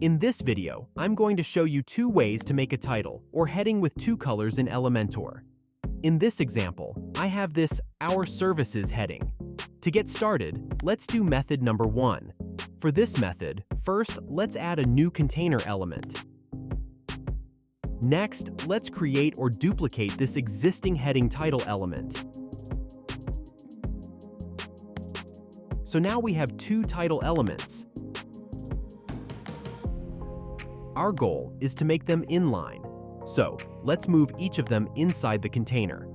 In this video, I'm going to show you two ways to make a title or heading with two colors in Elementor. In this example, I have this Our Services heading. To get started, let's do method number 1. For this method, first, let's add a new container element. Next, let's create or duplicate this existing heading title element. So now we have two title elements. Our goal is to make them inline, so let's move each of them inside the container.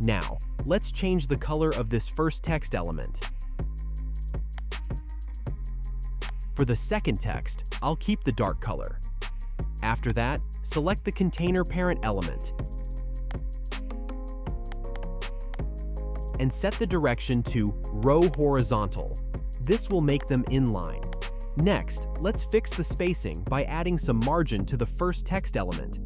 Now, let's change the color of this first text element. For the second text, I'll keep the dark color. After that, select the container parent element and set the direction to row horizontal. This will make them inline. Next, let's fix the spacing by adding some margin to the first text element.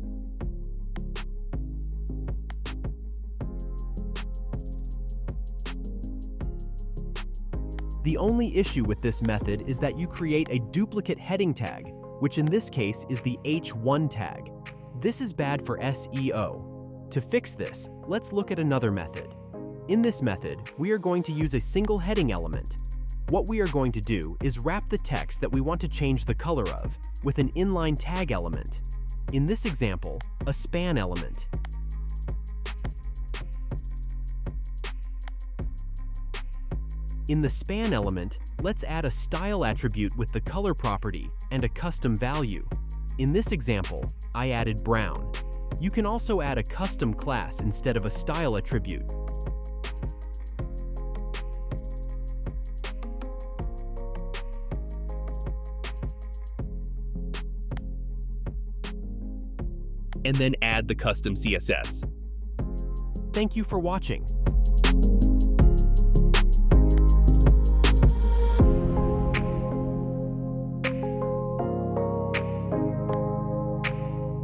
The only issue with this method is that you create a duplicate heading tag, which in this case is the H1 tag. This is bad for SEO. To fix this, let's look at another method. In this method, we are going to use a single heading element. What we are going to do is wrap the text that we want to change the color of with an inline tag element. In this example, a span element. In the span element, let's add a style attribute with the color property and a custom value. In this example, I added brown. You can also add a custom class instead of a style attribute. And then add the custom CSS. Thank you for watching.